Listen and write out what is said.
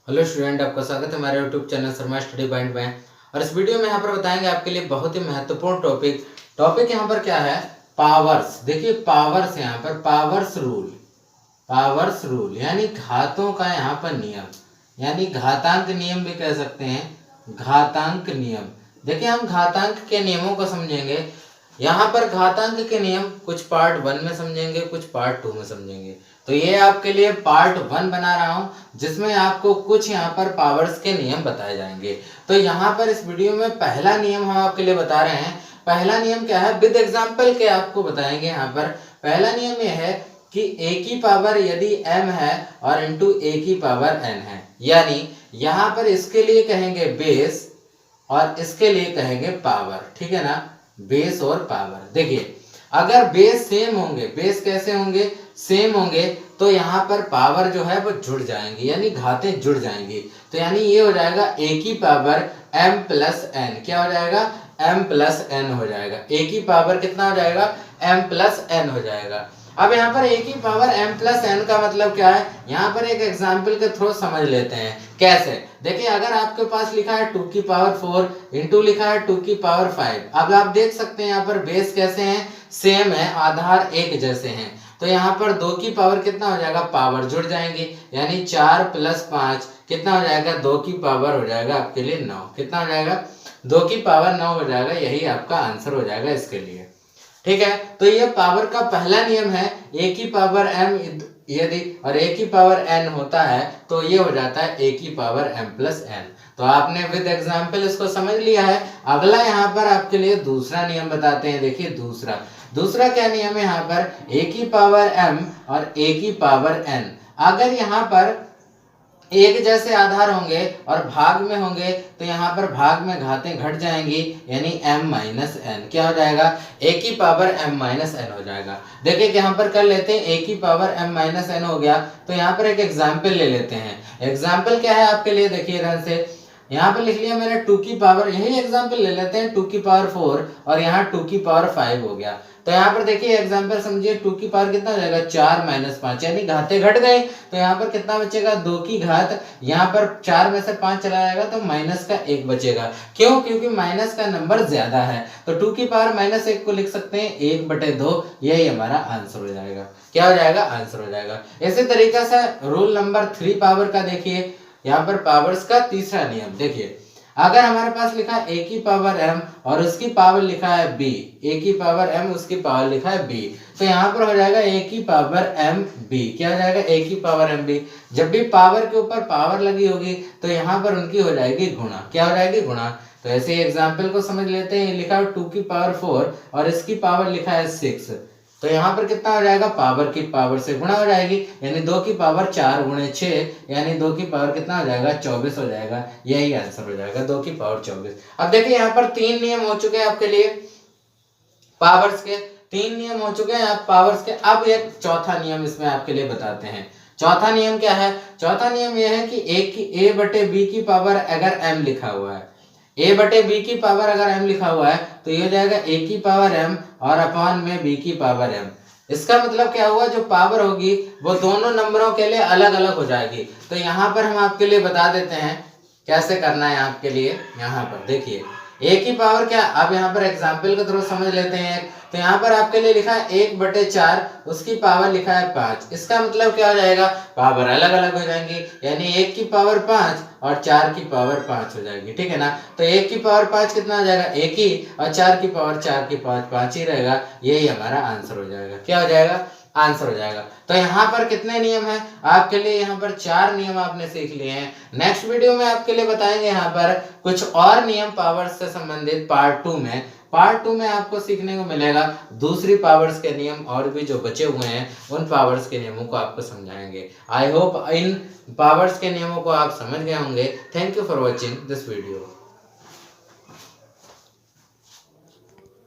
Hello student, आपका स्वागत है हमारे YouTube channel Sharma study point में। और इस वीडियो में यहाँ पर बताएंगे आपके लिए बहुत ही महत्वपूर्ण टॉपिक यहाँ पर क्या है, पावर्स। देखिए पावर्स, यहाँ पर पावर्स रूल यानी घातों का यहाँ पर नियम, यानी घातांक नियम भी कह सकते हैं, घातांक नियम। देखिए हम घातांक के नियमों को समझेंगे। यहाँ पर घातांक के नियम कुछ पार्ट 1 में समझेंगे, कुछ पार्ट 2 में समझेंगे। तो ये आपके लिए पार्ट 1 बना रहा हूँ, जिसमें आपको कुछ यहाँ पर पावर्स के नियम बताए जाएंगे। तो यहाँ पर इस वीडियो में पहला नियम हम आपके लिए बता रहे हैं। पहला नियम क्या है, विद एग्जाम्पल के आपको बताएंगे। यहाँ पर पहला नियम यह है कि a की पावर यदि m है और इंटू a की पावर n है, यानी यहाँ पर इसके लिए कहेंगे बेस और इसके लिए कहेंगे पावर। ठीक है ना, बेस और पावर। देखिए अगर बेस सेम होंगे, बेस कैसे होंगे, सेम होंगे, तो यहाँ पर पावर जो है वो जुड़ जाएंगी, यानी घातें जुड़ जाएंगी। तो यानी ये हो जाएगा a की पावर m प्लस n। क्या हो जाएगा, m प्लस n हो जाएगा। a की पावर कितना हो जाएगा, m प्लस n हो जाएगा। अब यहाँ पर a की पावर m प्लस n का मतलब क्या है, यहाँ पर एक एग्जाम्पल के थ्रू समझ लेते हैं। कैसे, देखिए अगर आपके पास लिखा है 2 की पावर 4 इंटू लिखा है 2 की पावर 5। अब आप देख सकते हैं यहाँ पर बेस कैसे हैं, सेम है, आधार एक जैसे हैं। तो यहाँ पर 2 की पावर कितना हो जाएगा, पावर जुड़ जाएंगे, यानी 4 प्लस 5 कितना हो जाएगा, 2 की पावर हो जाएगा आपके लिए 9। कितना हो जाएगा, 2 की पावर 9 हो जाएगा। यही आपका आंसर हो जाएगा इसके लिए। ठीक है, तो ये पावर का पहला नियम है। a की पावर m यदि और a की पावर n होता है तो ये हो जाता है a की पावर m प्लस n। तो आपने विद एग्जाम्पल इसको समझ लिया है। अगला यहाँ पर आपके लिए दूसरा नियम बताते हैं। देखिए दूसरा क्या नियम है, यहाँ पर a की पावर m और a की पावर n अगर यहाँ पर एक जैसे आधार होंगे और भाग में होंगे तो यहाँ पर भाग में घातें घट जाएंगी, यानी m माइनस n। क्या हो जाएगा, a की पावर m माइनस n हो जाएगा। देखिए यहाँ पर कर लेते हैं, a की पावर m माइनस n हो गया। तो यहाँ पर एक एग्जाम्पल ले लेते हैं। एग्जाम्पल क्या है आपके लिए, देखिए ध्यान से। यहाँ पर लिख लिया मैंने 2 की पावर, यही एग्जाम्पल ले लेते हैं, 2 की पावर 4 और यहाँ 2 की पावर 5 हो गया। तो यहाँ पर देखिए एग्जाम्पल समझिए, 2 की पावर कितना हो जाएगा, 4 माइनस 5, यानी घाते घट गए। तो यहाँ पर कितना बचेगा, 2 की घात, यहाँ पर 4 में से 5 चला जाएगा तो माइनस का 1 बचेगा। क्यों, क्योंकि माइनस का नंबर ज्यादा है। तो 2 की पावर माइनस 1 को लिख सकते हैं 1/2। यही हमारा आंसर हो जाएगा। क्या हो जाएगा, आंसर हो जाएगा। इसी तरीके से रूल नंबर 3 पावर का देखिए, यहाँ पर पावर्स का तीसरा नियम। देखिए अगर हमारे पास लिखा है a की पावर m और उसकी पावर लिखा है b, a की पावर m उसकी पावर लिखा है b, तो यहाँ पर हो जाएगा a की पावर m b। क्या हो जाएगा, a की पावर m b। जब भी पावर के ऊपर पावर लगी होगी तो यहाँ पर उनकी हो जाएगी गुणा। क्या हो जाएगी, गुणा। तो ऐसे एग्जाम्पल को समझ लेते हैं। लिखा है 2 की पावर 4 और इसकी पावर लिखा है 6, तो यहाँ पर कितना हो जाएगा, पावर की पावर से गुणा हो जाएगी, यानी 2 की पावर 4 गुणे 6, यानी 2 की पावर कितना हो जाएगा, 24 हो जाएगा। यही आंसर हो जाएगा, 2 की पावर 24। अब देखिए यहाँ पर 3 नियम हो चुके हैं आपके लिए पावर्स के, 3 नियम हो चुके हैं आप पावर्स के। अब एक चौथा नियम इसमें आपके लिए बताते हैं। चौथा नियम क्या है, चौथा नियम यह है कि a बटे b की पावर अगर m लिखा हुआ है, a बटे b की पावर अगर m लिखा हुआ है तो ये हो जाएगा a की पावर m और अपॉन में b की पावर m। इसका मतलब क्या हुआ, जो पावर होगी वो दोनों नंबरों के लिए अलग अलग हो जाएगी। तो यहाँ पर हम आपके लिए बता देते हैं कैसे करना है आपके लिए। यहाँ पर देखिए a की पावर क्या, अब यहाँ पर एग्जाम्पल के थ्रू समझ लेते हैं। तो यहाँ पर आपके लिए लिखा है 1/4, उसकी पावर लिखा है 5। इसका मतलब क्या हो जाएगा, पावर अलग अलग हो जाएंगी, यानी 1 की पावर 5 और 4 की पावर 5 हो जाएगी। ठीक है ना, तो 1 की पावर 5 कितना हो जाएगा, 1 ही, और 4 की पावर 4 की 5 ही रहेगा। यही हमारा आंसर हो जाएगा। क्या हो जाएगा, आंसर हो जाएगा। तो यहाँ पर कितने नियम हैं आपके लिए, यहाँ पर 4 नियम आपने सीख लिए हैं। नेक्स्ट वीडियो में आपके लिए बताएंगे यहाँ पर कुछ और नियम पावर से संबंधित पार्ट 2 में। पार्ट 2 में आपको सीखने को मिलेगा दूसरी पावर्स के नियम, और भी जो बचे हुए हैं उन पावर्स के नियमों को आपको समझाएंगे। आई होप इन पावर्स के नियमों को आप समझ गए होंगे। Thank you for watching this video.